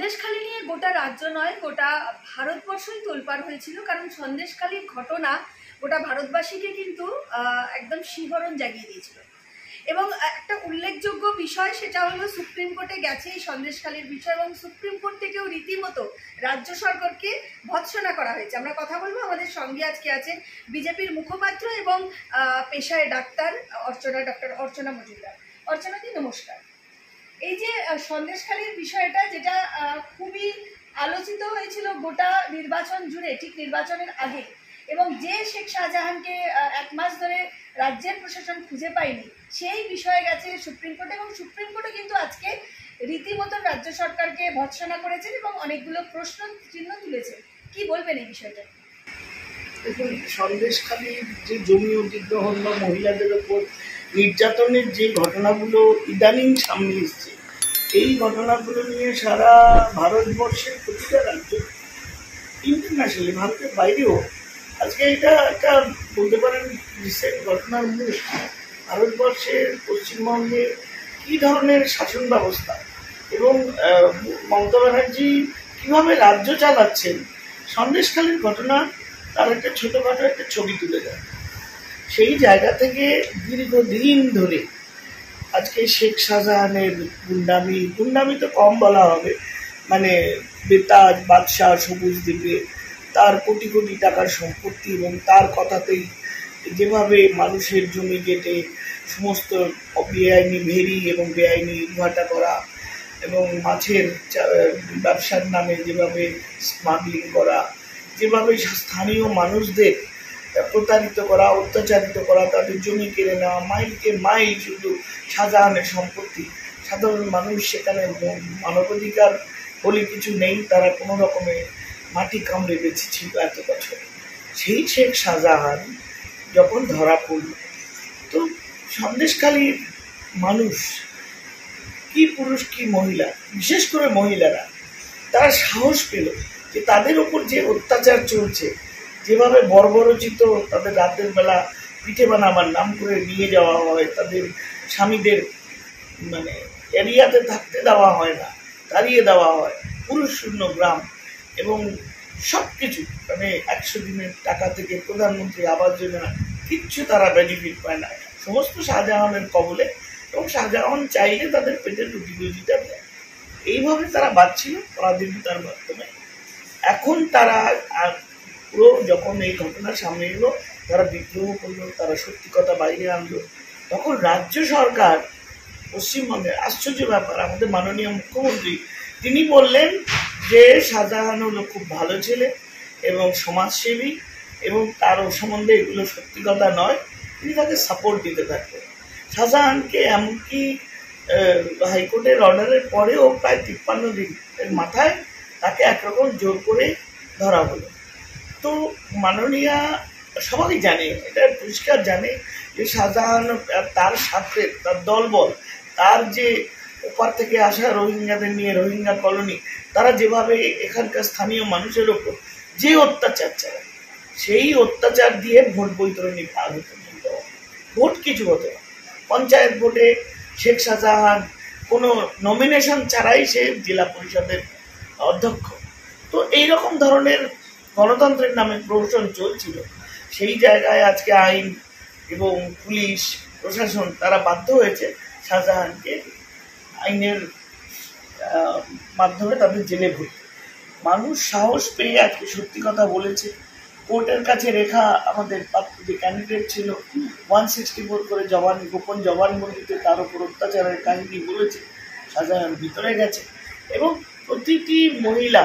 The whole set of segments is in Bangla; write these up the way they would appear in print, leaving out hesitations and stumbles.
সন্দেশখালী নিয়ে গোটা রাজ্য নয়, গোটা ভারতবর্ষই তোলপাড় হয়েছিল। কারণ সন্দেশখালীর ঘটনা গোটা ভারতবাসীকে কিন্তু একদম শিহরণ জাগিয়ে দিয়েছিল। এবং একটা উল্লেখযোগ্য বিষয় সেটা হলো সুপ্রিম কোর্টে গেছে এই সন্দেশখালীর বিষয়, এবং সুপ্রিম কোর্ট থেকেও রীতিমতো রাজ্য সরকারকে ভৎসনা করা হয়েছে। আমরা কথা বলবো, আমাদের সঙ্গে আজকে আছেন বিজেপির মুখপাত্র এবং পেশায় ডাক্তার ডক্টর অর্চনা মজুমদার। অর্চনাদি নমস্কার। এই যে সন্দেশখালীর বিষয়টা, যেটা খুবই আলোচিত হয়েছিল গোটা নির্বাচন জুড়ে, ঠিক নির্বাচনের আগে, এবং যে শেখ শাহজাহানকে 1 মাস ধরে রাজ্যের প্রশাসন খুঁজে পায়নি, সেই বিষয়ে গেছে সুপ্রিম কোর্টে, এবং সুপ্রিম কোর্টে কিন্তু আজকে রীতিমতন রাজ্য সরকারকে ভৎসনা করেছেন এবং অনেকগুলো প্রশ্ন চিহ্ন তুলেছেন। কি বলবেন এই বিষয়টা? দেখুন, সন্দেশখালীর যে জমি অধিগ্রহণ বা মহিলাদের ওপর নির্যাতনের যে ঘটনাগুলো ইদানিং সামনে এসছে, এই ঘটনাগুলো নিয়ে সারা ভারতবর্ষের প্রতিটা রাজ্য, ইন্টারন্যাশনালি ভারতের বাইরেও আজকে এটা একটা বলতে পারেন রিসেন্ট ঘটনার মূল। ভারতবর্ষের পশ্চিমবঙ্গে কী ধরনের শাসন ব্যবস্থা এবং মমতা ব্যানার্জি কীভাবে রাজ্য চালাচ্ছেন, সন্দেশখালীর ঘটনা তার একটা ছোটোখাটো একটা ছবি তুলে দেয়। সেই জায়গা থেকে দীর্ঘদিন ধরে আজকে শেখ শাহজাহানের গুন্ডামি তো কম বলা হবে, মানে বেতাজ বাদশাহ সবুজ দ্বীপে তার কোটি কোটি টাকার সম্পত্তি, এবং তার কথাতেই যেভাবে মানুষের জমি কেটে সমস্ত বেআইনি ভেরি এবং বেআইনি ইটভাটা করা, এবং মাছের ব্যবসার নামে যেভাবে স্মাগলিং করা, যেভাবে স্থানীয় মানুষদের প্রতারিত করা, অত্যাচারিত করা, তাদের জমি কেড়ে নেওয়া, মাইলকে মাইল শুধু শাহজাহানের সম্পত্তি। সাধারণ মানুষ সেখানে মানবাধিকার বলে কিছু নেই, তারা কোনো রকমে মাটি কামড়ে বেঁচেছিল এত বছর। সেই শেখ শাহজাহান যখন ধরা পড়ল, তো সন্দেশখালীর মানুষ, কি পুরুষ কি মহিলা, বিশেষ করে মহিলারা, তারা সাহস পেল যে তাদের ওপর যে অত্যাচার চলছে, যেভাবে বর্বরচিত তাদের রাতের বেলা পিঠে বানাবার নাম করে নিয়ে যাওয়া হয়, তাদের স্বামীদের মানে এরিয়াতে থাকতে দেওয়া হয় না, তাড়িয়ে দেওয়া হয়, পুরুষ শূন্য গ্রাম, এবং সব কিছু মানে 100 দিনের টাকা থেকে প্রধানমন্ত্রী আবাস যোজনা কিচ্ছু তারা বেনিফিট পায় না, সমস্ত শাহজাহানের কবলে, এবং শাহজাহান চাইলে তাদের পেটের রুটি রুজিটা দেয়। এইভাবে তারা বাঁচছিল পরাধীনতার মাধ্যমে। এখন তারা পুরো যখন এই ঘটনার সামনে এলো, তারা বিদ্রোহ করলো, তারা সত্যি কথা বাইরে আনলো, তখন রাজ্য সরকার পশ্চিমবঙ্গের আশ্চর্য ব্যাপার, আমাদের মাননীয় মুখ্যমন্ত্রী তিনি বললেন যে শাহজাহান হলো খুব ভালো ছেলে এবং সমাজসেবী, এবং তার সম্বন্ধে এগুলো সত্যি কথা নয়, তিনি তাকে সাপোর্ট দিতে থাকবেন। শাহজাহানকে এমনকি হাইকোর্টের অর্ডারের পরেও প্রায় 53 দিনের মাথায় তাকে একরকম জোর করে ধরা হলো। তো মাননীয়া সবাই জানে, এটা পরিষ্কার জানে যে শাহজাহান তার সাথে তার দলবল, তার যে ওপার থেকে আসা রোহিঙ্গাদের নিয়ে রোহিঙ্গা কলোনি, তারা যেভাবে এখানকার স্থানীয় মানুষের ওপর যে অত্যাচার চালায়, সেই অত্যাচার দিয়ে ভোট বৈতরণী ভাগ হতে বলতে হবে। ভোট কিছু হতে হবে, পঞ্চায়েত ভোটে শেখ শাহজাহান কোনো নমিনেশন ছাড়াই সে জেলা পরিষদের অধ্যক্ষ। তো এইরকম ধরনের গণতন্ত্রের নামে প্রহসন চলছিল, সেই জায়গায় আজকে আইন এবং পুলিশ প্রশাসন তারা বাধ্য হয়েছে শাহজাহানকে আইনের মাধ্যমে তাদের জেলে ভরতে। মানুষ সাহস পেয়ে আজকে সত্যি কথা বলেছে। কোর্টের কাছে রেখা আমাদের যে ক্যান্ডিডেট ছিল 164 করে গোপন জবানবন্দিতে তার উপর অত্যাচারের কাহিনী বলেছে, শাহজাহান ভিতরে গেছে, এবং প্রতিটি মহিলা,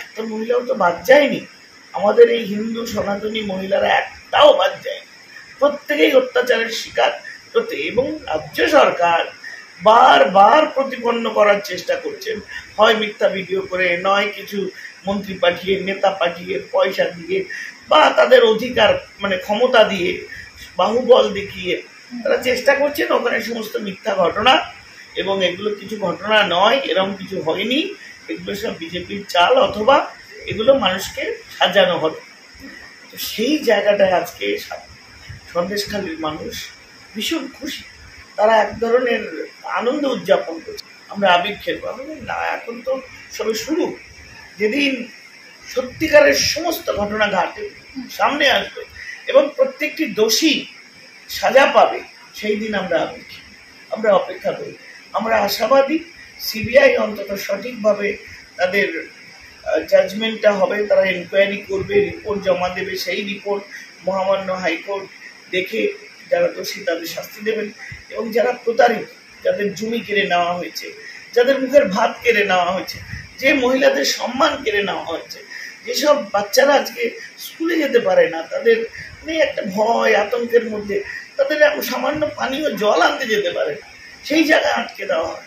একটা মহিলাও তো বাদ যায়নি, আমাদের এই হিন্দু সনাতনী মহিলারা একটাও বাদ যায়নি, প্রত্যেকেই অত্যাচারের শিকার হতে, এবং রাজ্য সরকার বারবার প্রতিপন্ন করার চেষ্টা করছেন, হয় মিথ্যা ভিডিও করে, নয় কিছু মন্ত্রী পাঠিয়ে, নেতা পাঠিয়ে, পয়সা দিয়ে, বা তাদের অধিকার মানে ক্ষমতা দিয়ে, বাহুবল দেখিয়ে তারা চেষ্টা করছেন ওখানে সমস্ত মিথ্যা ঘটনা, এবং এগুলো কিছু ঘটনা নয়, এরকম কিছু হয়নি, এগুলো সব বিজেপির চাল, অথবা এগুলো মানুষকে সাজানো হবে। তো সেই জায়গাটায় আজকে সন্দেশখালীর মানুষ ভীষণ খুশি, তারা এক ধরনের আনন্দ উদযাপন করছে। আমরা আবির খেলবো। না, এখন তো সবে শুরু। যেদিন সত্যিকারের সমস্ত ঘটনা ঘাটে সামনে আসবে এবং প্রত্যেকটি দোষী সাজা পাবে, সেই দিন আমরা আবির খেলব। আমরা অপেক্ষা করি, আমরা আশাবাদী সিবিআই অন্তত সঠিকভাবে তাদের জাজমেন্টটা হবে, তারা এনকোয়ারি করবে, রিপোর্ট জমা দেবে, সেই রিপোর্ট মহামান্য হাইকোর্ট দেখে যারা দোষী তাদের শাস্তি দেবেন এবং যারা প্রতারিত, যাদের জমি কেড়ে নেওয়া হয়েছে, যাদের মুখের ভাত কেড়ে নেওয়া হয়েছে, যে মহিলাদের সম্মান কেড়ে নেওয়া হয়েছে, যেসব বাচ্চারা আজকে স্কুলে যেতে পারে না, তাদের একটা ভয় আতঙ্কের মধ্যে তাদের সামান্য পানীয় জল আনতে যেতে পারে না, সেই জায়গায় আটকে দেওয়া হয়,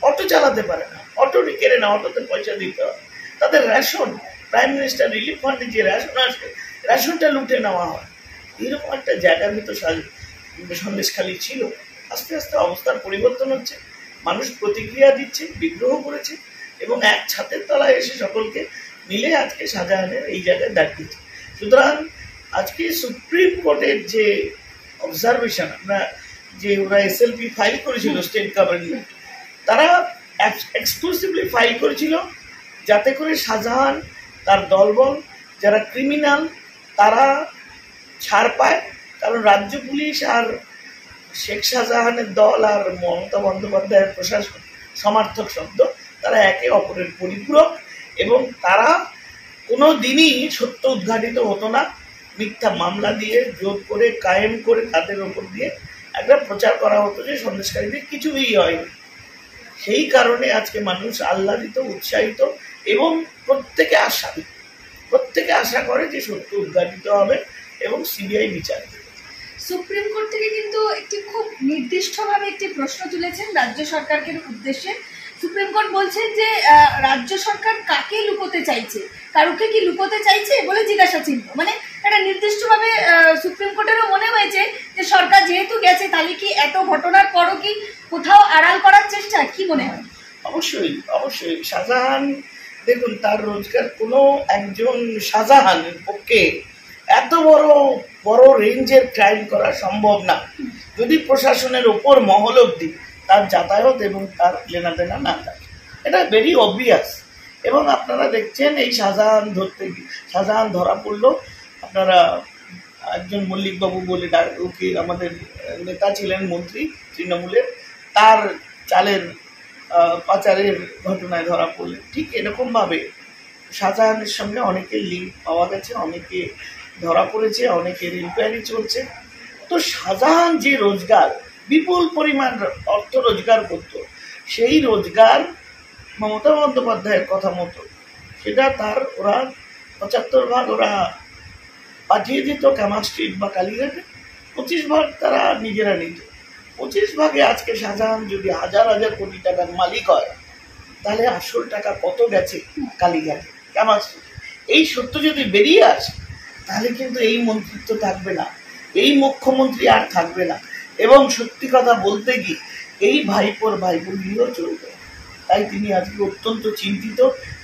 অটো চালাতে পারে না, অটো কেড়ে না, অটোতে পয়সা দিতে হয়, তাদের রেশন প্রাইম মিনিস্টার রিলিফ ফান্ডে যে রেশন আসে রেশনটা লুটে নেওয়া হয়। এরকম একটা জায়গার ভিতর সন্দেশখালী ছিল। আস্তে আস্তে অবস্থার পরিবর্তন হচ্ছে, মানুষ প্রতিক্রিয়া দিচ্ছে, বিগ্রহ করেছে এবং এক ছাদের তলায় এসে সকলকে মিলে আজকে শাহজাহানের এই জায়গায় দাঁড়িয়েছে। সুতরাং আজকে সুপ্রিম কোর্টের যে অবজারভেশন, আমরা যে ওরা এসএলপি ফাইল করেছিল স্টেট গভর্নমেন্ট, তারা এক্সক্লুসিভলি ফাইল করেছিল যাতে করে শাহজাহান, তার দলবল, যারা ক্রিমিনাল, তারা ছাড় পায়। কারণ রাজ্য পুলিশ আর শেখ শাহজাহানের দল আর মমতা বন্দ্যোপাধ্যায়ের প্রশাসন সমর্থক শব্দ, তারা একে অপরের পরিপূরক এবং তারা কোনো দিনই সত্য উদ্ঘাটিত হতো না। মিথ্যা মামলা দিয়ে জোর করে কায়েম করে তাদের ওপর দিয়ে একটা প্রচার করা হতো যে সন্দেশকারীদের কিছুই হয়নি। সেই কারণে আজকে মানুষ আহ্লাদিত, উৎসাহিত এবং প্রত্যেকে আশা করে যে সত্য উদ্ঘাটিত হবে এবং সিবিআই বিচার দেবে। সুপ্রিম কোর্ট থেকে কিন্তু একটি খুব নির্দিষ্টভাবে একটি প্রশ্ন তুলেছেন রাজ্য সরকারকে উদ্দেশ্যে। সুপ্রিম কোর্ট বলছেন যে রাজ্য সরকার কাকে লুকোতে চাইছে, কারুকে কি লুকোতে চাইছে বলে জিজ্ঞাসা চিহ্ন। মানে একটা নির্দিষ্টভাবে সুপ্রিম কোর্টেরও মনে হয়েছে যে সরকার যেহেতু গেছে, তাহলে কি এত ঘটনার পরও কি কোথাও আড়াল করার চেষ্টা, কি মনে হয়? অবশ্যই শাহজাহান, দেখুন তার রোজগার, কোনো একজন শাহজাহানের পক্ষে এত বড় রেঞ্জের ক্রাইম করা সম্ভব না যদি প্রশাসনের ওপর মহল অবধি তার যাতায়াত এবং তার লেনাদেনা না থাকে। এটা ভেরি অবভিয়াস। এবং আপনারা দেখছেন এই শাহজাহান ধরা পড়লো, আপনারা একজন মল্লিকবাবু বলে ওকে আমাদের নেতা ছিলেন, মন্ত্রী তৃণমূলের, তার চালের পাচারের ঘটনায় ধরা পড়লেন। ঠিক এরকমভাবে শাহজাহানের সঙ্গে অনেকের লিঙ্ক পাওয়া গেছে, অনেকে ধরা পড়েছে, অনেকের ইনকোয়ারি চলছে। তো শাহজাহান যে রোজগার, বিপুল পরিমাণ অর্থ রোজগার করত, সেই রোজগার মমতা বন্দ্যোপাধ্যায়ের কথা মতো সেটা তার ওরা 75 ভাগ ওরা পাঠিয়ে দিত কামাল স্ট্রিট বা কালীঘাটে, 25 ভাগ তারা নিজেরা নিত। 25 ভাগে আজকে শাহজাহান যদি হাজার হাজার কোটি টাকার মালিক হয়, তাহলে আসল টাকা কত গেছে কালীঘাটে, কামাল স্ট্রিট। এই সত্য যদি বেরিয়ে আসে তাহলে কিন্তু এই মন্ত্রিত্ব থাকবে না, এই মুখ্যমন্ত্রী আর থাকবে না। এবং সত্যি কথা বলতে কি, এই ভাইপোর নিয়েও চলবে। তাই তিনি আজকে অত্যন্ত চিন্তিত,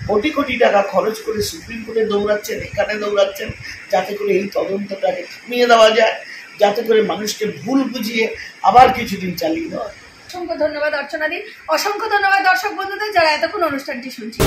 কোটি কোটি টাকা খরচ করে সুপ্রিম কোর্টে দৌড়াচ্ছেন, এখানে দৌড়াচ্ছেন, যাতে করে এই তদন্তটাকে থামিয়ে দেওয়া যায়, যাতে করে মানুষকে ভুল বুঝিয়ে আবার কিছুদিন চালিয়ে দেওয়া হয়। অসংখ্য ধন্যবাদ অর্চনাদি, অসংখ্য ধন্যবাদ দর্শক বন্ধুদের যারা এতক্ষণ অনুষ্ঠানটি শুনছেন।